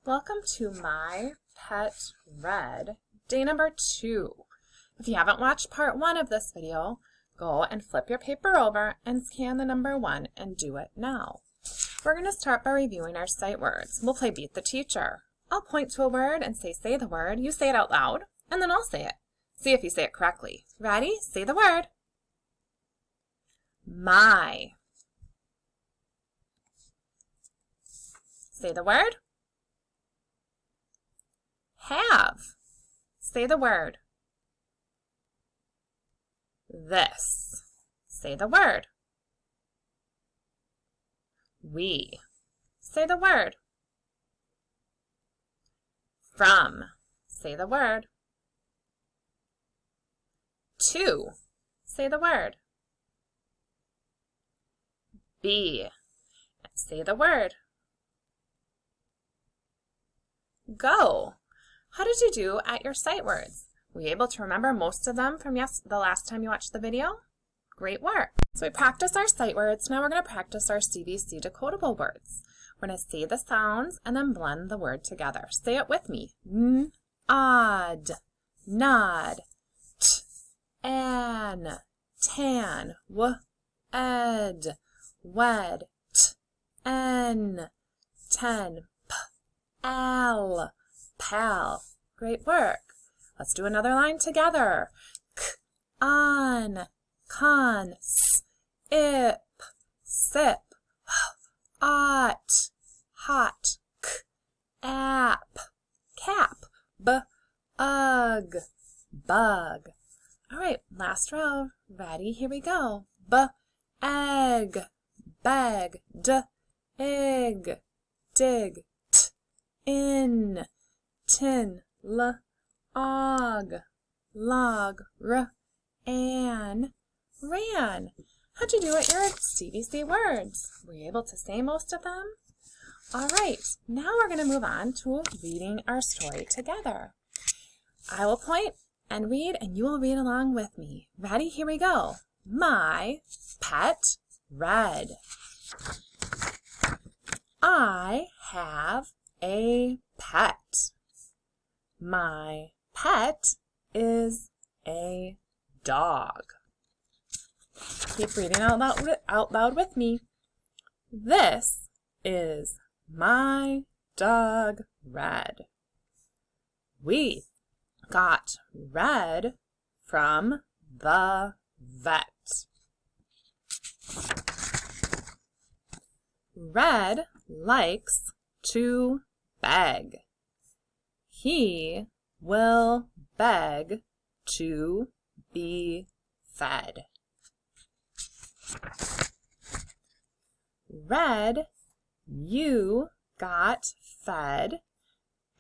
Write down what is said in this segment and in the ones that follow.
Welcome to My Pet Red, day number 2. If you haven't watched part 1 of this video, go and flip your paper over and scan the number 1 and do it now. We're going to start by reviewing our sight words. We'll play Beat the Teacher. I'll point to a word and say the word. You say it out loud, and then I'll say it. See if you say it correctly. Ready? Say the word. My. Say the word. Have. Say the word. This. Say the word. We. Say the word. From. Say the word. To. Say the word. Be. Say the word. Go. How did you do at your sight words? Were you able to remember most of them from the last time you watched the video? Great work. So we practiced our sight words. Now we're going to practice our CVC decodable words. We're going to say the sounds and then blend the word together. Say it with me. N, odd, nod, t, an, tan, w, ed, wed, t, n, ten, p, al, pal. Great work. Let's do another line together. K, on, con, s, ip, sip, ot, hot, k, app, cap, b, ug, bug. All right, last row. Ready? Here we go. B, egg, beg, d, ig, dig, t, in, tin, l, og, log, r, an, ran. How'd you do at your CVC words? Were you able to say most of them? All right, now we're going to move on to reading our story together. I will point and read, and you will read along with me. Ready? Here we go. My pet red. I have a pet. My pet is a dog. Keep reading out loud with me. This is my dog, Red. We got Red from the vet. Red likes to beg. He will beg to be fed. Red, you got fed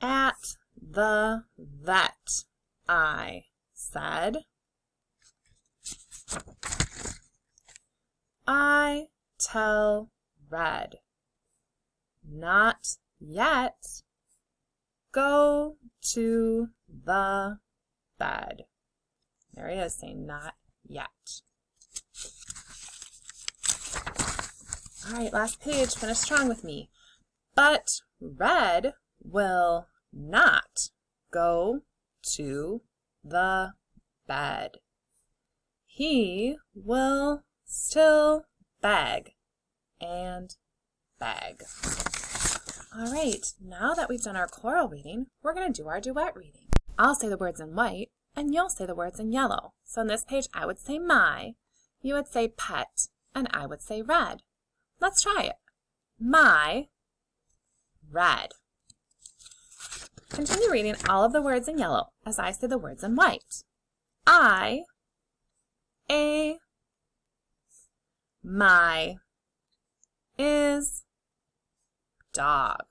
at the vet, I said. I tell Red, not yet. Go to the bed. There he is saying not yet. All right, last page. Finish strong with me. But Red will not go to the bed. He will still beg and beg. All right, now that we've done our choral reading, we're going to do our duet reading. I'll say the words in white, and you'll say the words in yellow. So on this page, I would say my, you would say pet, and I would say red. Let's try it. My red. Continue reading all of the words in yellow as I say the words in white. I, a, my, is, dog.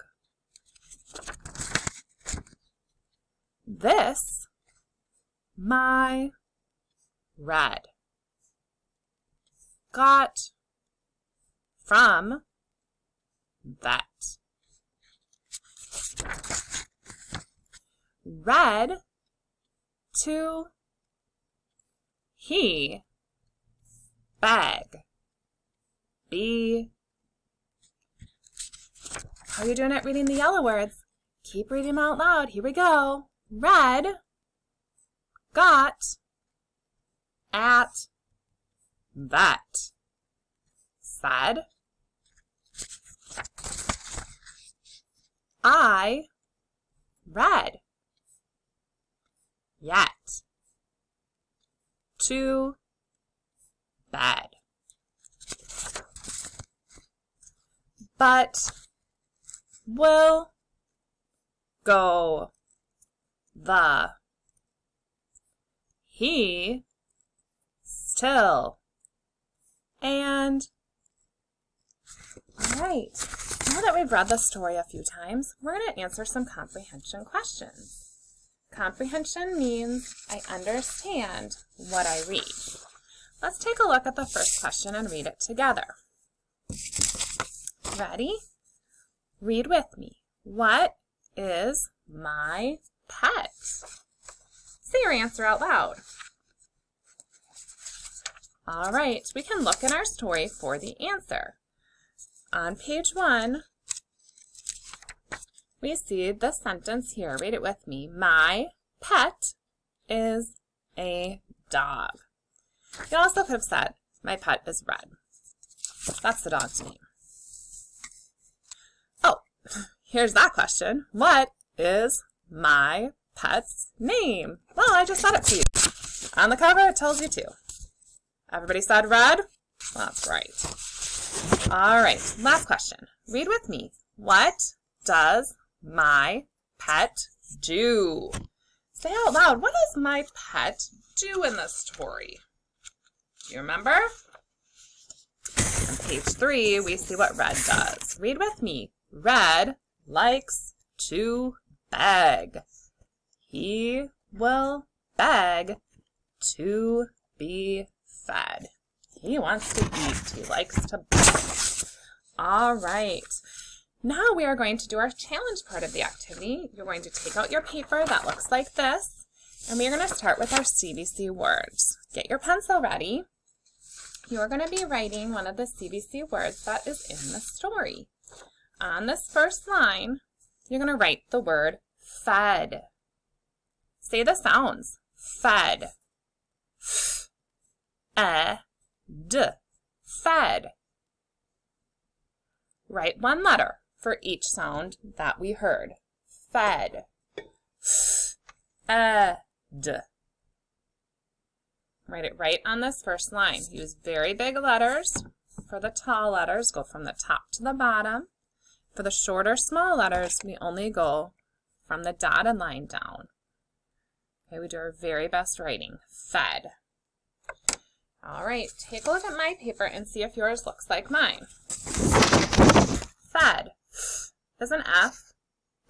This, my red. Got from vet. Red to he bag be. How are you doing at reading the yellow words? Keep reading them out loud. Here we go. Read, got, at, vet, said, I read, yet, to bed, but, will, go, the, he, still, and. All right, now that we've read the story a few times, we're going to answer some comprehension questions. Comprehension means I understand what I read. Let's take a look at the first question and read it together. Ready? Read with me. What is my pet? Say your answer out loud. All right, we can look in our story for the answer. On page 1, we see this sentence here. Read it with me. My pet is a dog. You also could have said, my pet is Red. That's the dog's name. Oh, here's that question. What is my pet's name? Well, I just said it to you. On the cover, it tells you too. Everybody said Red? That's right. All right, last question. Read with me. What does my pet do? Say out loud, what does my pet do in the story? Do you remember? On page 3, we see what Red does. Read with me. Red likes to beg. He will beg to be fed. He wants to eat. He likes to beg. All right. Now we are going to do our challenge part of the activity. You're going to take out your paper that looks like this, and we are going to start with our CVC words. Get your pencil ready. You are going to be writing one of the CVC words that is in the story. On this first line, you're going to write the word fed. Say the sounds. Fed. F-E-D. Fed. Write one letter for each sound that we heard. Fed. F-E-D. Write it right on this first line. Use very big letters. For the tall letters, go from the top to the bottom. For the shorter, small letters, we only go from the dotted line down. Okay, we do our very best writing. Fed. All right, take a look at my paper and see if yours looks like mine. Fed is an F,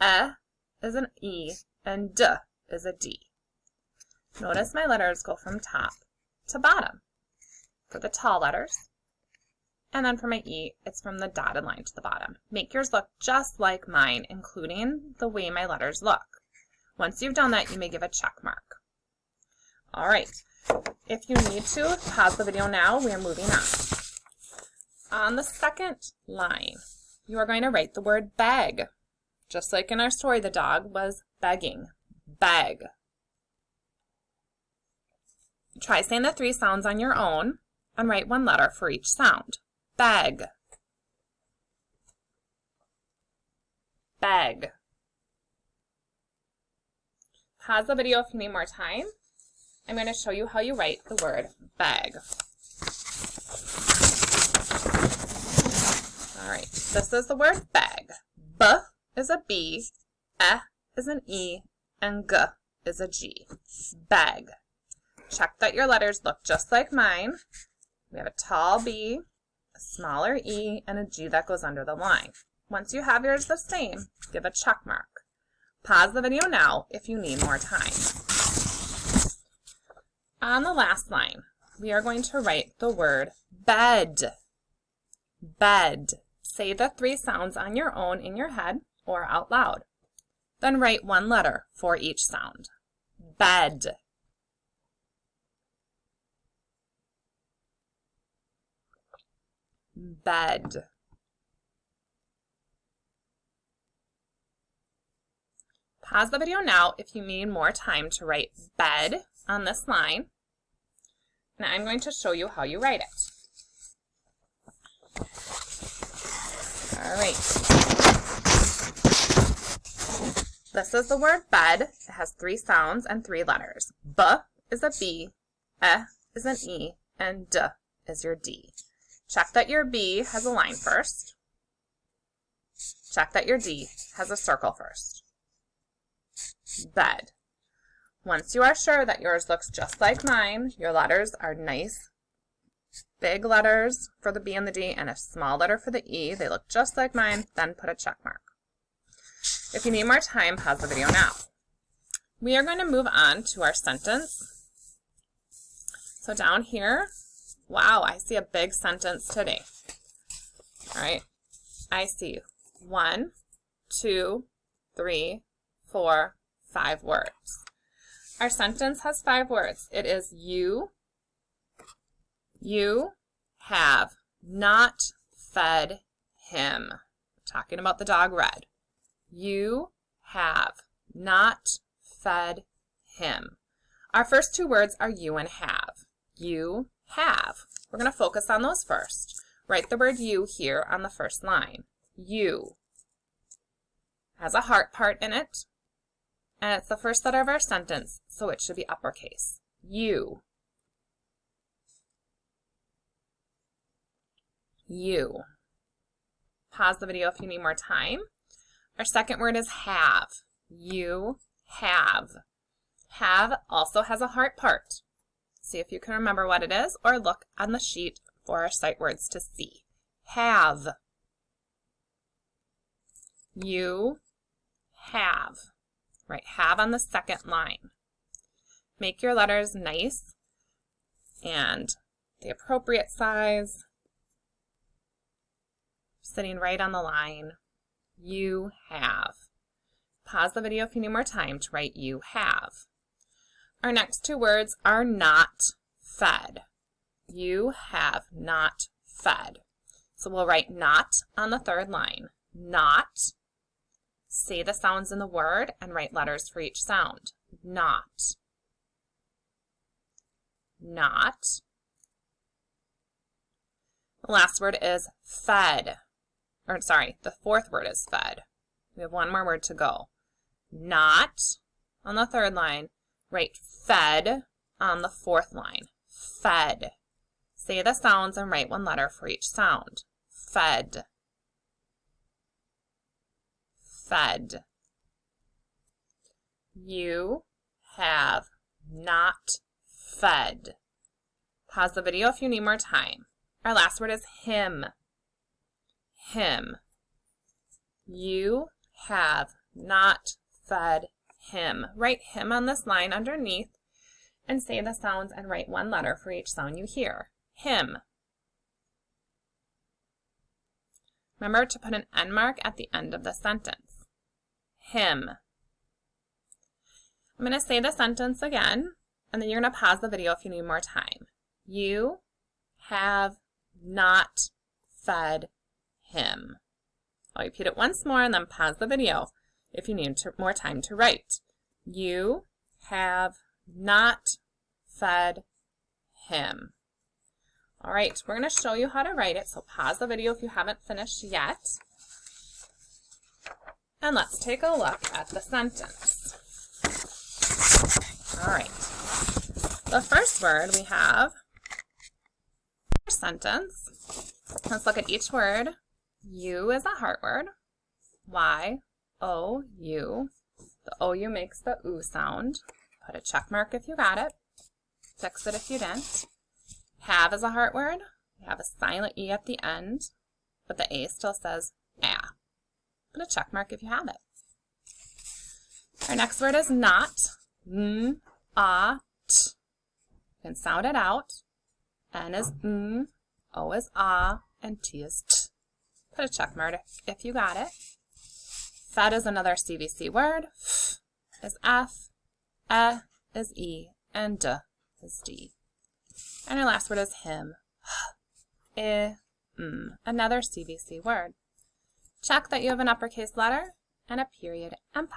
E is an E, and D is a D. Notice my letters go from top to bottom for the tall letters. And then for my E, it's from the dotted line to the bottom. Make yours look just like mine, including the way my letters look. Once you've done that, you may give a check mark. All right. If you need to, pause the video now. We are moving on. On the second line, you are going to write the word beg. Just like in our story, the dog was begging. Beg. Try saying the 3 sounds on your own and write one letter for each sound. Beg. Beg. Pause the video if you need more time. I'm going to show you how you write the word beg. All right, this is the word beg. B is a B, E is an E, and G is a G. Beg. Check that your letters look just like mine. We have a tall B, a smaller E, and a G that goes under the line. Once you have yours the same, give a check mark. Pause the video now if you need more time. On the last line, we are going to write the word bed. Bed. Say the 3 sounds on your own in your head or out loud. Then write one letter for each sound. Bed. Bed. Pause the video now if you need more time to write bed on this line. And I'm going to show you how you write it. All right. This is the word bed. It has 3 sounds and 3 letters. B is a B, E is an E, and D is your D. Check that your B has a line first. Check that your D has a circle first. Bed. Once you are sure that yours looks just like mine, your letters are nice, big letters for the B and the D, and a small letter for the E, they look just like mine, then put a check mark. If you need more time, pause the video now. We are going to move on to our sentence. So down here, wow, I see a big sentence today. All right, I see 1, 2, 3, 4, 5 words. Our sentence has 5 words. It is you have not fed him. We're talking about the dog Red. You have not fed him. Our first 2 words are you and have. You have. We're going to focus on those first. Write the word you here on the first line. You has a heart part in it, and it's the first letter of our sentence, so it should be uppercase. You. You. Pause the video if you need more time. Our second word is have. You have. Have also has a heart part. See if you can remember what it is, or look on the sheet for our sight words to see. Have. You have. Right, have on the second line. Make your letters nice and the appropriate size, sitting right on the line. You have. Pause the video if you need more time to write you have. Our next 2 words are not fed. You have not fed. So we'll write not on the third line. Not. Say the sounds in the word and write letters for each sound. Not. Not. The last word is fed. Or sorry, the 4th word is fed. We have 1 more word to go. Not on the third line. Write fed on the 4th line. Fed. Say the sounds and write 1 letter for each sound. Fed. Fed. You have not fed. Pause the video if you need more time. Our last word is him. Him. You have not fed him. Write him on this line underneath and say the sounds and write 1 letter for each sound you hear. Him. Remember to put an end mark at the end of the sentence. Him. I'm going to say the sentence again, and then you're going to pause the video if you need more time. You have not fed him. I'll repeat it once more and then pause the video if you need more time to write. You have not fed him. All right, we're going to show you how to write it, so pause the video if you haven't finished yet. And let's take a look at the sentence. All right, the first word we have, sentence. Let's look at each word. You is a heart word. Y, O, U. The OU makes the oo sound. Put a check mark if you got it. Fix it if you didn't. Have is a heart word. We have a silent E at the end, but the A still says ah. Put a check mark if you have it. Our next word is not. N, ah, t. You can sound it out. N is n, O is ah, and T is t. Put a check mark if you got it. Fed is another CVC word. F is F, E is E, and D is D. And our last word is him. H, I, M, another CVC word. Check that you have an uppercase letter and a period and